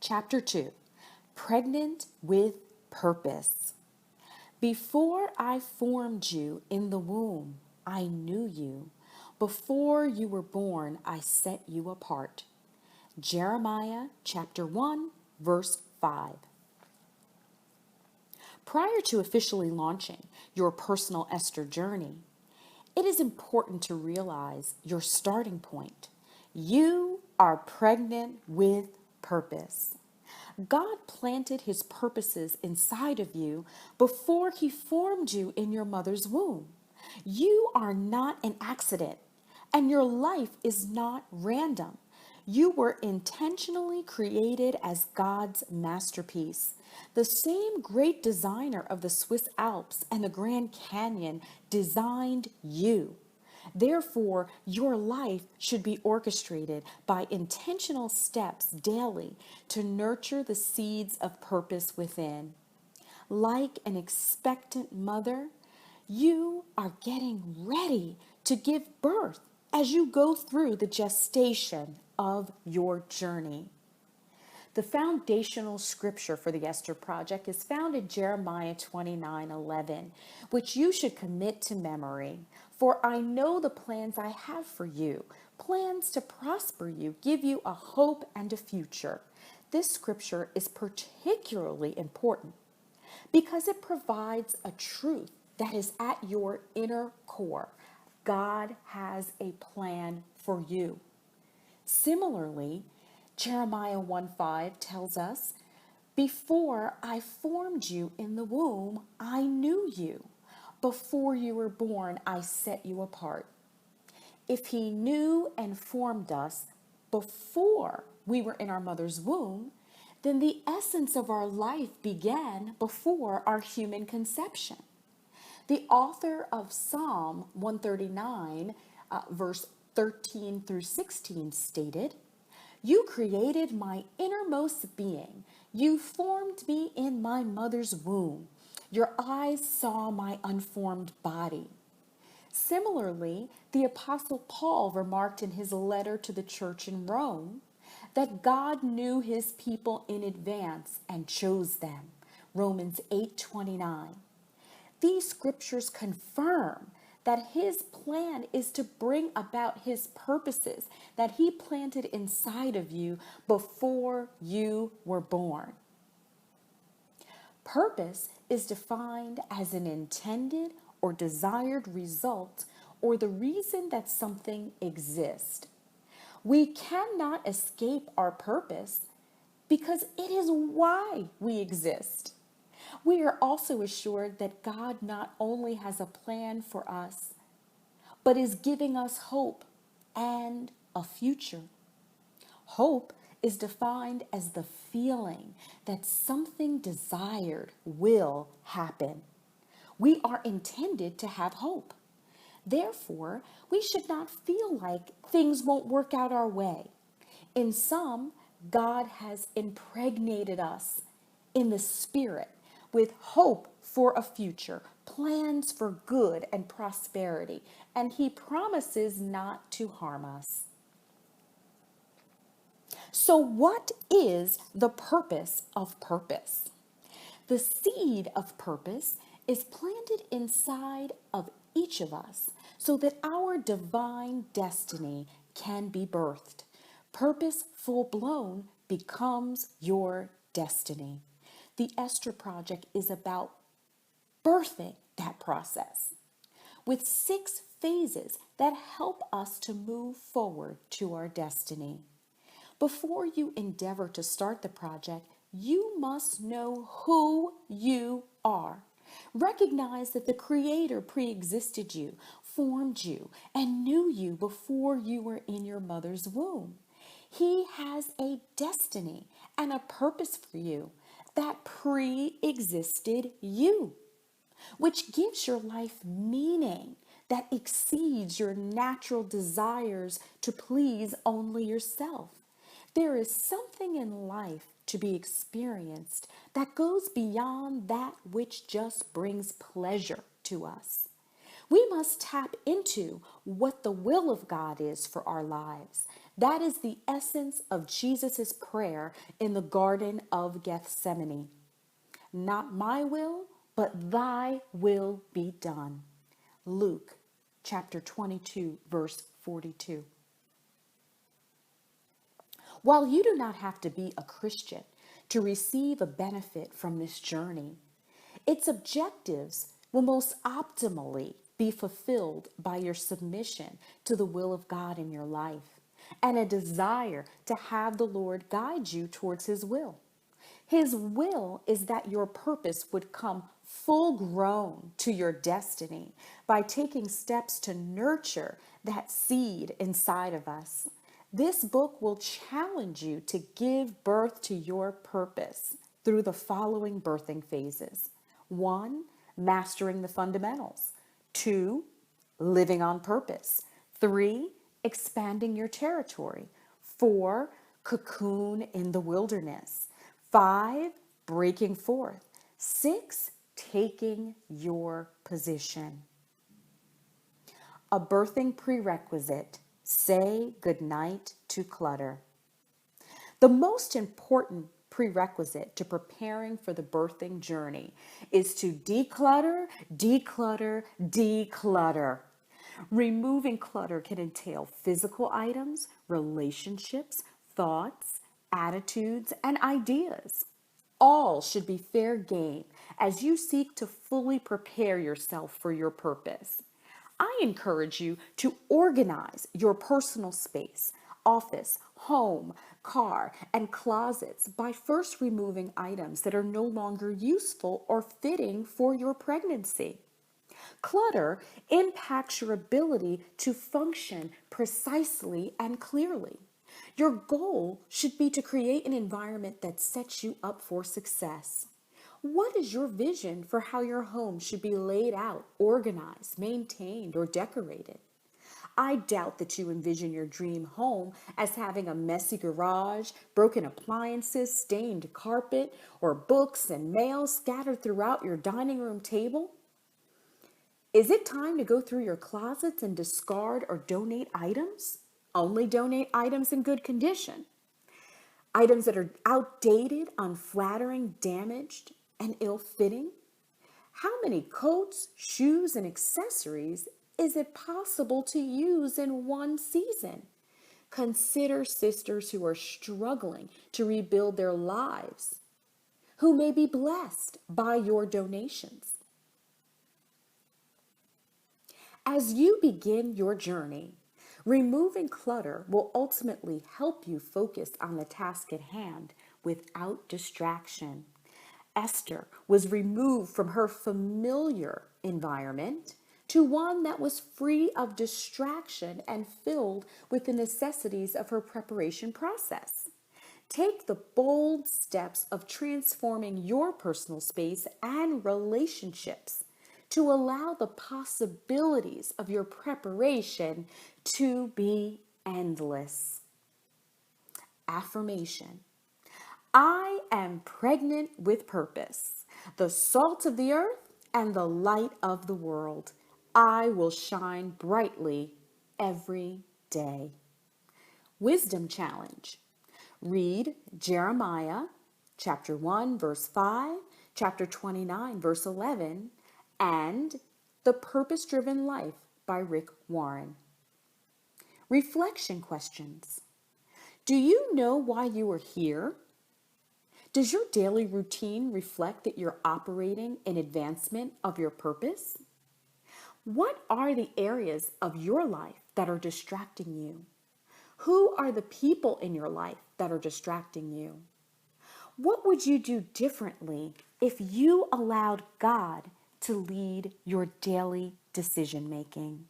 Chapter 2, Pregnant with Purpose. Before I formed you in the womb, I knew you. Before you were born, I set you apart. Jeremiah chapter 1, verse 5. Prior to officially launching your personal Esther journey, it is important to realize your starting point. You are pregnant with purpose. God planted his purposes inside of you before he formed you in your mother's womb. You are not an accident, and your life is not random. You were intentionally created as God's masterpiece. The same great designer of the Swiss Alps and the Grand Canyon designed you. Therefore, your life should be orchestrated by intentional steps daily to nurture the seeds of purpose within. Like an expectant mother, you are getting ready to give birth as you go through the gestation of your journey. The foundational scripture for the Esther Project is found in Jeremiah 29:11, which you should commit to memory. For I know the plans I have for you, plans to prosper you, give you a hope and a future. This scripture is particularly important because it provides a truth that is at your inner core. God has a plan for you. Similarly, Jeremiah 1:5 tells us, before I formed you in the womb, I knew you. Before you were born, I set you apart. If he knew and formed us before we were in our mother's womb, then the essence of our life began before our human conception. The author of Psalm 139, verse 13 through 16 stated, you created my innermost being. You formed me in my mother's womb. Your eyes saw my unformed body. Similarly, the Apostle Paul remarked in his letter to the church in Rome that God knew his people in advance and chose them. Romans 8:29. These scriptures confirm that his plan is to bring about his purposes that he planted inside of you before you were born. Purpose is defined as an intended or desired result or the reason that something exists. We cannot escape our purpose because it is why we exist. We are also assured that God not only has a plan for us, but is giving us hope and a future. Hope is defined as the feeling that something desired will happen. We are intended to have hope. Therefore, we should not feel like things won't work out our way. In sum, God has impregnated us in the spirit with hope for a future, plans for good and prosperity, and he promises not to harm us. So, what is the purpose of purpose? The seed of purpose is planted inside of each of us so that our divine destiny can be birthed. Purpose full blown becomes your destiny. The Esther Project is about birthing that process with 6 phases that help us to move forward to our destiny. Before you endeavor to start the project, you must know who you are. Recognize that the Creator pre-existed you, formed you, and knew you before you were in your mother's womb. He has a destiny and a purpose for you that pre-existed you, which gives your life meaning that exceeds your natural desires to please only yourself. There is something in life to be experienced that goes beyond that which just brings pleasure to us. We must tap into what the will of God is for our lives. That is the essence of Jesus' prayer in the Garden of Gethsemane. Not my will, but thy will be done. Luke chapter 22, verse 42. While you do not have to be a Christian to receive a benefit from this journey, its objectives will most optimally be fulfilled by your submission to the will of God in your life and a desire to have the Lord guide you towards His will. His will is that your purpose would come full grown to your destiny by taking steps to nurture that seed inside of us. This book will challenge you to give birth to your purpose through the following birthing phases. 1, mastering the fundamentals. 2, living on purpose. 3, expanding your territory. 4, cocoon in the wilderness. 5, breaking forth. 6, taking your position. A birthing prerequisite: say goodnight to clutter. The most important prerequisite to preparing for the birthing journey is to declutter, declutter, declutter. Removing clutter can entail physical items, relationships, thoughts, attitudes, and ideas. All should be fair game as you seek to fully prepare yourself for your purpose. I encourage you to organize your personal space, office, home, car, and closets by first removing items that are no longer useful or fitting for your pregnancy. Clutter impacts your ability to function precisely and clearly. Your goal should be to create an environment that sets you up for success. What is your vision for how your home should be laid out, organized, maintained, or decorated? I doubt that you envision your dream home as having a messy garage, broken appliances, stained carpet, or books and mail scattered throughout your dining room table. Is it time to go through your closets and discard or donate items? Only donate items in good condition. Items that are outdated, unflattering, damaged, and ill-fitting? How many coats, shoes, and accessories is it possible to use in one season? Consider sisters who are struggling to rebuild their lives, who may be blessed by your donations. As you begin your journey, removing clutter will ultimately help you focus on the task at hand without distraction. Esther was removed from her familiar environment to one that was free of distraction and filled with the necessities of her preparation process. Take the bold steps of transforming your personal space and relationships to allow the possibilities of your preparation to be endless. Affirmation: I am pregnant with purpose, the salt of the earth and the light of the world. I will shine brightly every day. Wisdom challenge. Read Jeremiah chapter 1 verse 5, chapter 29 verse 11, and The Purpose-Driven Life by Rick Warren. Reflection questions. Do you know why you are here? Does your daily routine reflect that you're operating in advancement of your purpose? What are the areas of your life that are distracting you? Who are the people in your life that are distracting you? What would you do differently if you allowed God to lead your daily decision making?